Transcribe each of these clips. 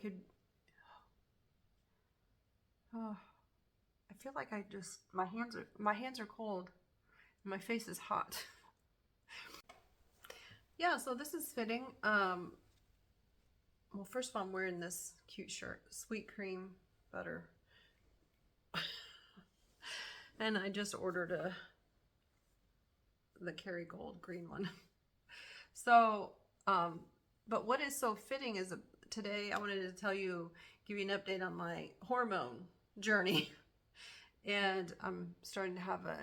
could, oh, I feel like my hands are cold and my face is hot. Yeah, so this is fitting. Well, first of all, I'm wearing this cute shirt, Sweet Cream Butter. And I just ordered the Kerrygold green one. So, but what is so fitting is today I wanted to give you an update on my hormone journey. And I'm starting to have a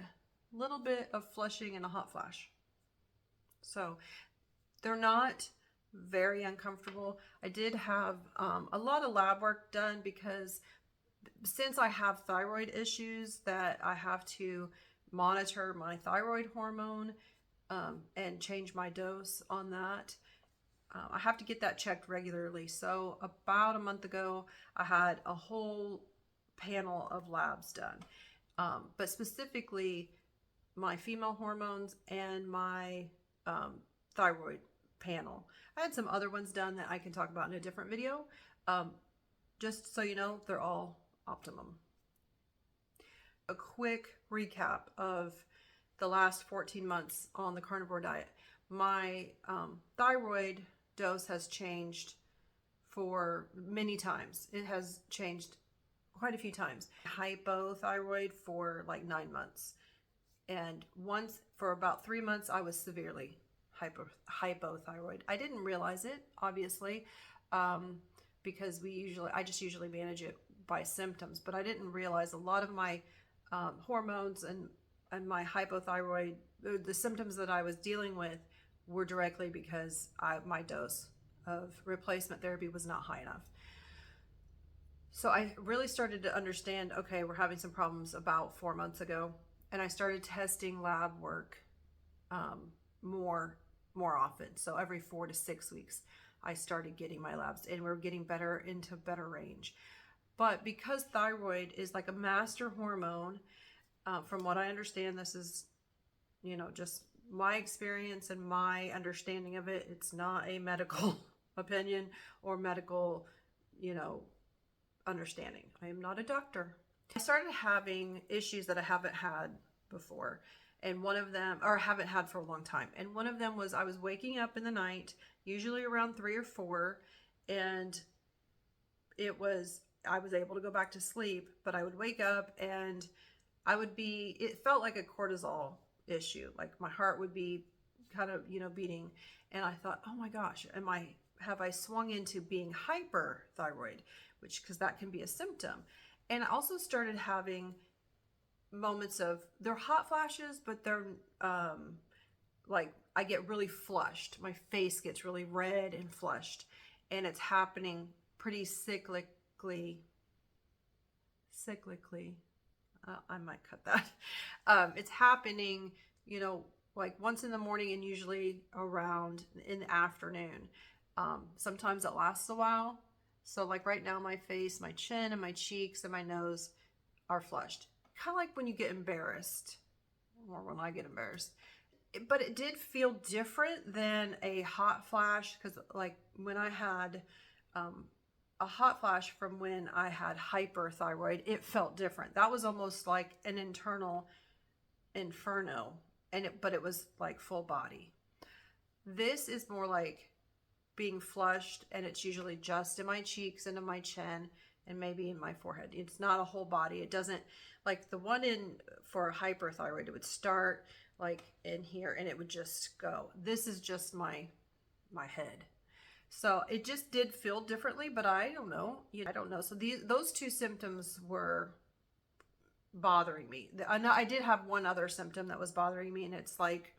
little bit of flushing and a hot flash. So they're not very uncomfortable. I did have a lot of lab work done because since I have thyroid issues that I have to monitor my thyroid hormone and change my dose on that. I have to get that checked regularly. So about a month ago, I had a whole panel of labs done. But specifically my female hormones and my thyroid panel. I had some other ones done that I can talk about in a different video. Just so you know, they're all optimum. A quick recap of the last 14 months on the carnivore diet. My thyroid dose has changed for many times. It has changed quite a few times. Hypothyroid for like 9 months. And once for about 3 months, I was severely hypothyroid. I didn't realize it, obviously, because I just usually manage it by symptoms, but I didn't realize a lot of my hormones and my hypothyroid, the symptoms that I was dealing with were directly because my dose of replacement therapy was not high enough. So I really started to understand, okay, we're having some problems about 4 months ago, and I started testing lab work more often. So every 4 to 6 weeks, I started getting my labs, and we're getting into better range. But because thyroid is like a master hormone, from what I understand, this is, just my experience and my understanding of it. It's not a medical opinion or medical, understanding. I am not a doctor. I started having issues that I haven't had before, and one of them, or haven't had for a long time. And one of them was I was waking up in the night, usually around 3 or 4, and I was able to go back to sleep, but I would wake up and it felt like a cortisol issue. Like my heart would be kind of, beating. And I thought, oh my gosh, have I swung into being hyperthyroid, because that can be a symptom. And I also started having moments they're hot flashes, but they're like I get really flushed. My face gets really red and flushed, and it's happening pretty cyclically. I might cut that. It's happening, like once in the morning and usually around in the afternoon. Sometimes it lasts a while. So like right now, my face, my chin, and my cheeks and my nose are flushed. Kind of like when you get embarrassed, or when I get embarrassed. But it did feel different than a hot flash, because like when I had a hot flash from when I had hyperthyroid, it felt different. That was almost like an internal inferno, but it was like full body. This is more like being flushed, and it's usually just in my cheeks and in my chin and maybe in my forehead. It's not a whole body. It doesn't, like the one for hyperthyroid, it would start like in here and it would just go. This is just my head. So it just did feel differently, but I don't know. I don't know. So those two symptoms were bothering me. I did have one other symptom that was bothering me, and it's like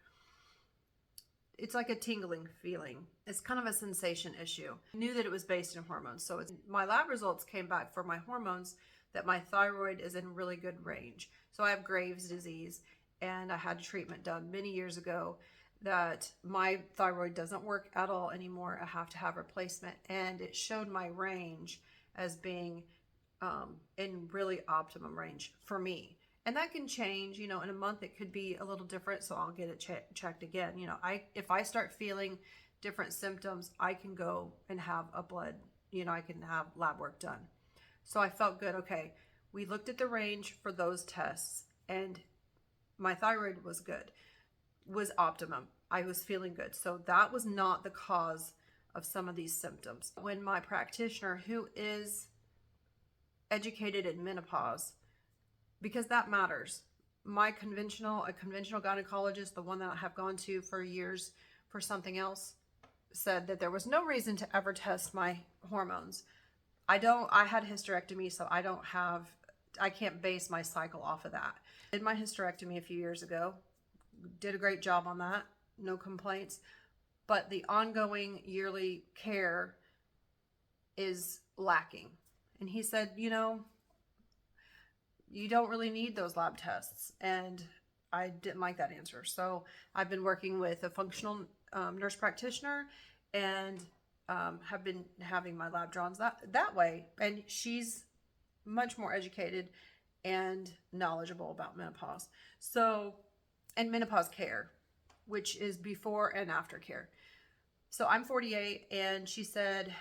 a tingling feeling. It's kind of a sensation issue. I knew that it was based in hormones. So my lab results came back for my hormones that my thyroid is in really good range. So I have Graves' disease, and I had a treatment done many years ago that my thyroid doesn't work at all anymore. I have to have replacement, and it showed my range as being in really optimum range for me. And that can change, in a month it could be a little different, so I'll get it checked again. If I start feeling different symptoms, I can go and have a blood I can have lab work done. So I felt good. Okay, we looked at the range for those tests, and my thyroid was good, was optimum. I was feeling good. So that was not the cause of some of these symptoms. When my practitioner, who is educated in menopause, because that matters, a conventional gynecologist, the one that I have gone to for years for something else, said that there was no reason to ever test my hormones. I had a hysterectomy, so I can't base my cycle off of that. I did my hysterectomy a few years ago, did a great job on that, no complaints, but the ongoing yearly care is lacking. And he said, you don't really need those lab tests. And I didn't like that answer. So I've been working with a functional nurse practitioner, and have been having my lab drawn that way. And she's much more educated and knowledgeable about menopause. So, and menopause care, which is before and after care. So I'm 48, and she said,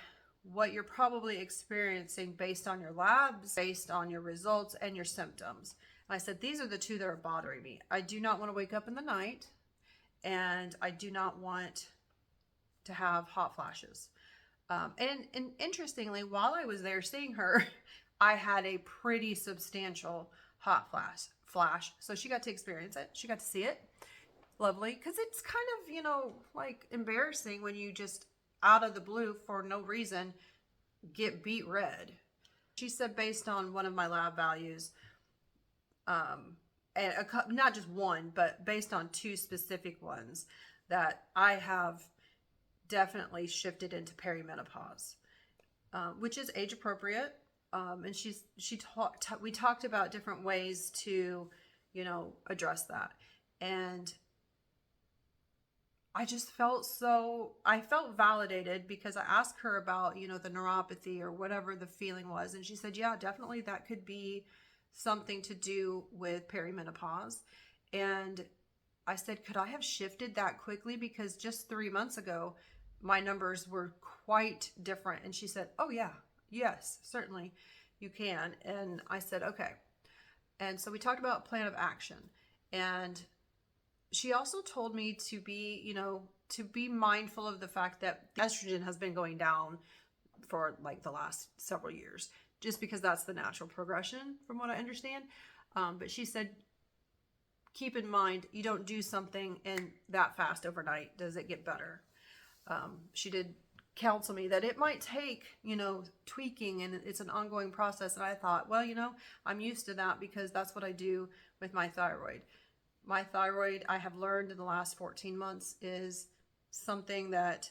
what you're probably experiencing based on your labs, based on your results and your symptoms. And I said, these are the two that are bothering me. I do not want to wake up in the night, and I do not want to have hot flashes. And interestingly, while I was there seeing her, I had a pretty substantial hot flash. So she got to experience it. She got to see it. Lovely. Because it's kind of, like embarrassing when you just out of the blue for no reason get beet red. She said based on one of my lab values, and not just one, but based on two specific ones, that I have definitely shifted into perimenopause, which is age appropriate. And we talked about different ways to, address that. And I felt validated because I asked her about, the neuropathy or whatever the feeling was. And she said, yeah, definitely that could be something to do with perimenopause. And I said, could I have shifted that quickly? Because just 3 months ago, my numbers were quite different. And she said, oh yeah, yes, certainly you can. And I said, okay. And so we talked about plan of action. And she also told me to be mindful of the fact that estrogen has been going down for like the last several years, just because that's the natural progression from what I understand. But she said, keep in mind, you don't do something and that fast overnight does it get better. She did counsel me that it might take, tweaking, and it's an ongoing process. And I thought, well, I'm used to that because that's what I do with my thyroid. My thyroid, I have learned in the last 14 months, is something that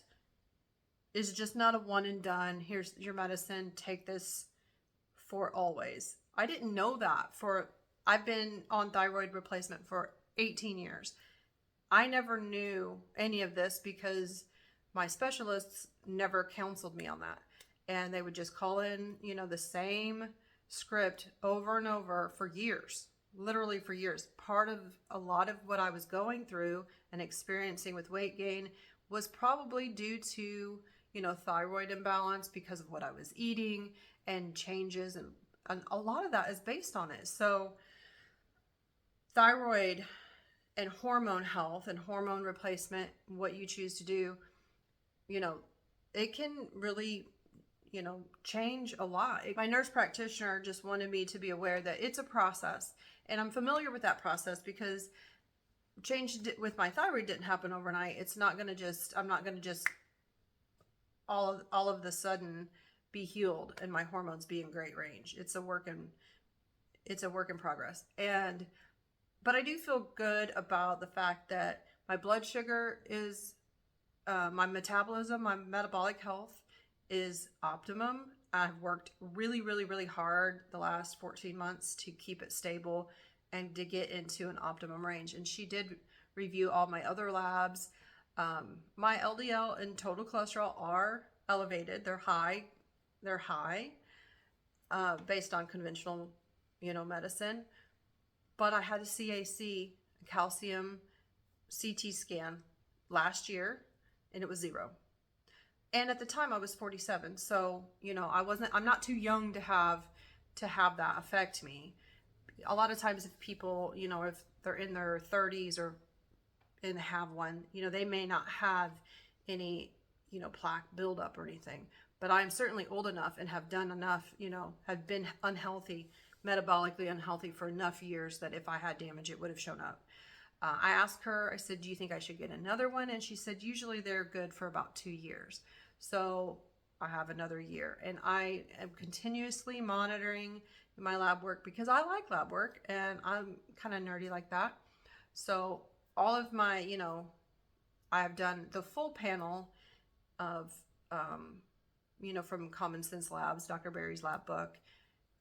is just not a one and done. Here's your medicine. Take this for always. I didn't know that. I've been on thyroid replacement for 18 years. I never knew any of this because my specialists never counseled me on that. And they would just call in, the same script over and over for years. Literally for years. Part of a lot of what I was going through and experiencing with weight gain was probably due to, thyroid imbalance because of what I was eating and changes. And a lot of that is based on it. So thyroid and hormone health and hormone replacement, what you choose to do, it can really, change a lot. My nurse practitioner just wanted me to be aware that it's a process. And I'm familiar with that process because change with my thyroid didn't happen overnight. I'm not going to just all of the sudden be healed and my hormones be in great range. It's a work in progress. But I do feel good about the fact that my blood sugar is, my metabolism, my metabolic health is optimum. I've worked really, really, really hard the last 14 months to keep it stable and to get into an optimum range. And she did review all my other labs. My LDL and total cholesterol are elevated. They're high. Based on conventional, medicine. But I had a CAC, a calcium CT scan last year, and it was 0. And at the time I was 47. So, you know, I'm not too young to have that affect me. A lot of times if people, you know, if they're in their 30s or and have one, you know, they may not have any, you know, plaque buildup or anything. But I'm certainly old enough and have done enough, you know, have been unhealthy, metabolically unhealthy for enough years that if I had damage, it would have shown up. I asked her, I said, do you think I should get another one? And she said, usually they're good for about 2 years. So I have another year, and I am continuously monitoring my lab work because I like lab work and I'm kind of nerdy like that. So all of my, you know, I have done the full panel of, you know, from Common Sense Labs, Dr. Barry's lab book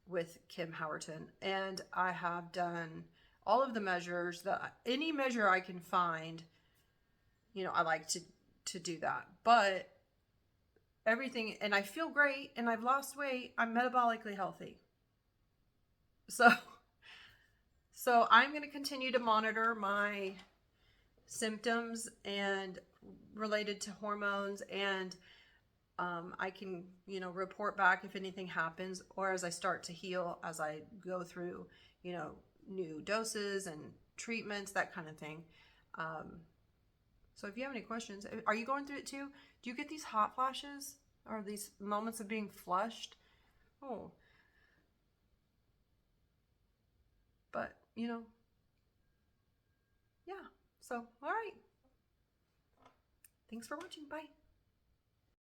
with Kim Howerton. And I have done all of the measures that any measure I can find, you know, I like to do that. But everything, and I feel great and I've lost weight. I'm metabolically healthy. So I'm going to continue to monitor my symptoms and related to hormones, and I can, you know, report back if anything happens, or as I start to heal, as I go through, you know, new doses and treatments, that kind of thing. So if you have any questions, are you going through it too? Do you get these hot flashes or these moments of being flushed? Oh, but you know, yeah. So, all right. Thanks for watching. Bye.